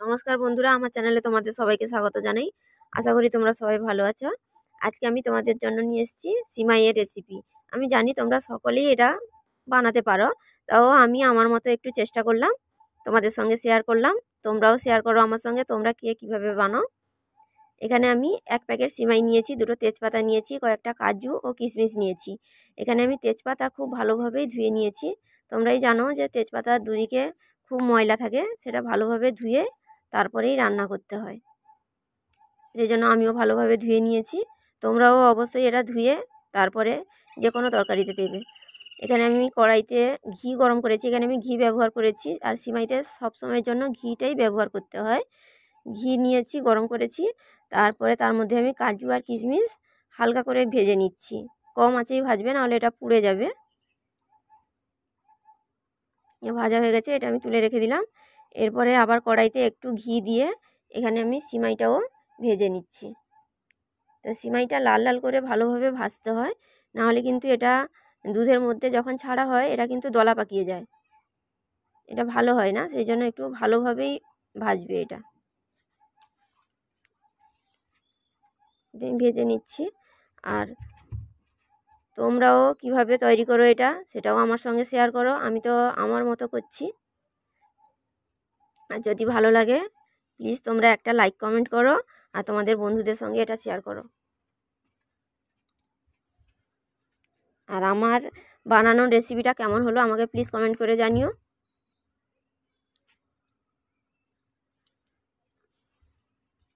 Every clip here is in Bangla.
নমস্কার বন্ধুরা, আমার চ্যানেলে তোমাদের সবাইকে স্বাগত জানাই। আশা করি তোমরা সবাই ভালো আছো। আজকে আমি তোমাদের জন্য নিয়ে এসেছি সিমাইয়ের রেসিপি। আমি জানি তোমরা সকলেই এটা বানাতে পারো, তাও আমি আমার মতো একটু চেষ্টা করলাম, তোমাদের সঙ্গে শেয়ার করলাম। তোমরাও শেয়ার করো আমার সঙ্গে, তোমরা কে কীভাবে বানাও। এখানে আমি 1 প্যাকেট সিমাই নিয়েছি, 2টো তেজপাতা নিয়েছি, কয়েকটা কাজু ও কিশমিশ নিয়েছি। এখানে আমি তেজপাতা খুব ভালোভাবেই ধুয়ে নিয়েছি। তোমরাই জানো যে তেজপাতার দুদিকে খুব ময়লা থাকে, সেটা ভালোভাবে ধুয়ে তারপরেই রান্না করতে হয়। সেই জন্য আমিও ভালোভাবে ধুয়ে নিয়েছি। তোমরাও অবশ্যই এটা ধুয়ে তারপরে যে কোনো তরকারিতে দেবে। এখানে আমি কড়াইতে ঘি গরম করেছি, এখানে আমি ঘি ব্যবহার করেছি। আর সিমাইতে সবসময়ের জন্য ঘিটাই ব্যবহার করতে হয়। ঘি নিয়েছি, গরম করেছি, তারপরে তার মধ্যে আমি কাজু আর কিশমিশ হালকা করে ভেজে নিচ্ছি। কম আঁচেই ভাজবে, নাহলে এটা পুড়ে যাবে। ভাজা হয়ে গেছে, এটা আমি তুলে রেখে দিলাম। এরপরে আবার কড়াইতে একটু ঘি দিয়ে এখানে আমি সিমাইটাও ভেজে নিচ্ছি। তো সিমাইটা লাল লাল করে ভালোভাবে ভাজতে হয়, নাহলে কিন্তু এটা দুধের মধ্যে যখন ছাড়া হয় এটা কিন্তু দলা পাকিয়ে যায়, এটা ভালো হয় না। সেই জন্য একটু ভালোভাবেই ভাজবে এটা। আমি ভেজে নিচ্ছি। আর তোমরাও কিভাবে তৈরি করো এটা, সেটাও আমার সঙ্গে শেয়ার করো। আমি তো আমার মতো করছি। আর যদি ভালো লাগে প্লিজ তোমরা একটা লাইক কমেন্ট করো, আর তোমাদের বন্ধুদের সঙ্গে এটা শেয়ার করো। আর আমার বানানোর রেসিপিটা কেমন হলো আমাকে প্লিজ কমেন্ট করে জানিও।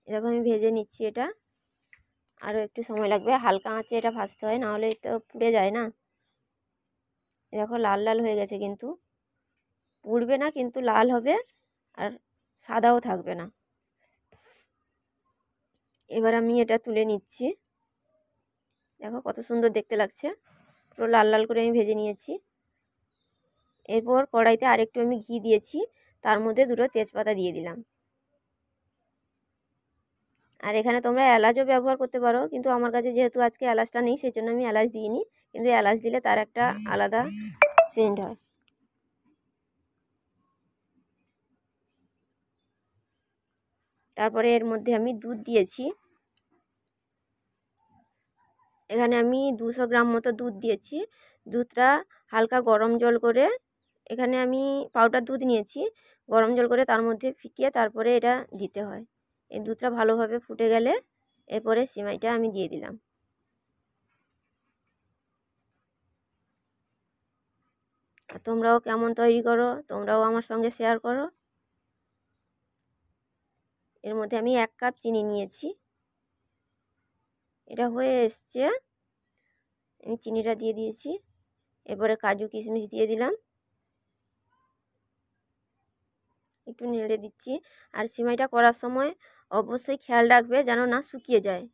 এরকম আমি ভেজে নিচ্ছি এটা। আরও একটু সময় লাগবে, হালকা আঁচে এটা ভাজতে হয়, নাহলে তো পুড়ে যায় না। দেখো লাল লাল হয়ে গেছে, কিন্তু পুড়বে না, কিন্তু লাল হবে আর সাদাও থাকবে না। এবার আমি এটা তুলে নিচ্ছি। দেখো কত সুন্দর দেখতে লাগছে, পুরো লাল লাল করে আমি ভেজে নিয়েছি। এরপর কড়াইতে আরেকটু আমি ঘি দিয়েছি, তার মধ্যে 2টো তেজপাতা দিয়ে দিলাম। আর এখানে তোমরা এলাচও ব্যবহার করতে পারো, কিন্তু আমার কাছে যেহেতু আজকে এলাচটা নেই সেই জন্য আমি এলাচ দিইনি, কিন্তু এলাচ দিলে তার একটা আলাদা সেন্ট হয়। তারপরে এর মধ্যে আমি দুধ দিয়েছি। এখানে আমি 200 গ্রাম মতো দুধ দিয়েছি। দুধটা হালকা গরম জল করে, এখানে আমি পাউডার দুধ নিয়েছি, গরম জল করে তার মধ্যে ফিটিয়ে তারপরে এটা দিতে হয়। এই দুধটা ভালোভাবে ফুটে গেলে এরপরে সিমাইটা আমি দিয়ে দিলাম। আর তোমরাও কেমন তৈরি করো, তোমরাও আমার সঙ্গে শেয়ার করো। এর মধ্যে আমি 1 কাপ চিনি নিয়েছি। এটা হয়ে এসছে, আমি চিনিটা দিয়ে দিয়েছি। এরপরে কাজু কিশমিশ দিয়ে দিলাম, একটু নেড়ে দিচ্ছি। আর সিমাইটা করার সময় অবশ্যই খেয়াল রাখবে যেন না শুকিয়ে যায়।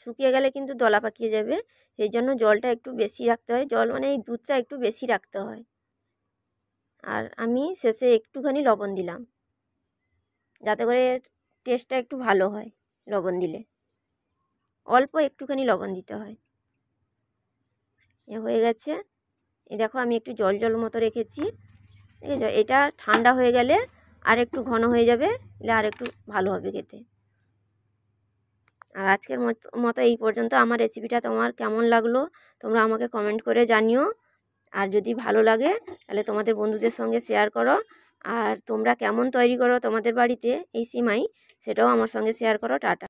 শুকিয়ে গেলে কিন্তু দলা পাকিয়ে যাবে। সেই জন্য জলটা একটু বেশি রাখতে হয়, জল মানে এই দুধটা একটু বেশি রাখতে হয়। আর আমি শেষে একটুখানি লবণ দিলাম, যাতে করে টেস্টটা একটু ভালো হয়। লবণ দিলে অল্প একটুখানি লবণ দিতে হয়। এ হয়ে গেছে। এই দেখো আমি একটু জল জল মতো রেখেছি, ঠিক আছে। এটা ঠান্ডা হয়ে গেলে আর একটু ঘন হয়ে যাবে, তাহলে আর একটু ভালো হবে খেতে। আর আজকের মতো এই পর্যন্ত। আমার রেসিপিটা তোমার কেমন লাগলো তোমরা আমাকে কমেন্ট করে জানিও। আর যদি ভালো লাগে তাহলে তোমাদের বন্ধুদের সঙ্গে শেয়ার করো। আর তোমরা কেমন তৈরি করো তোমাদের বাড়িতে এই সিমাই, সেটাও আমার সঙ্গে শেয়ার করো। টাটা।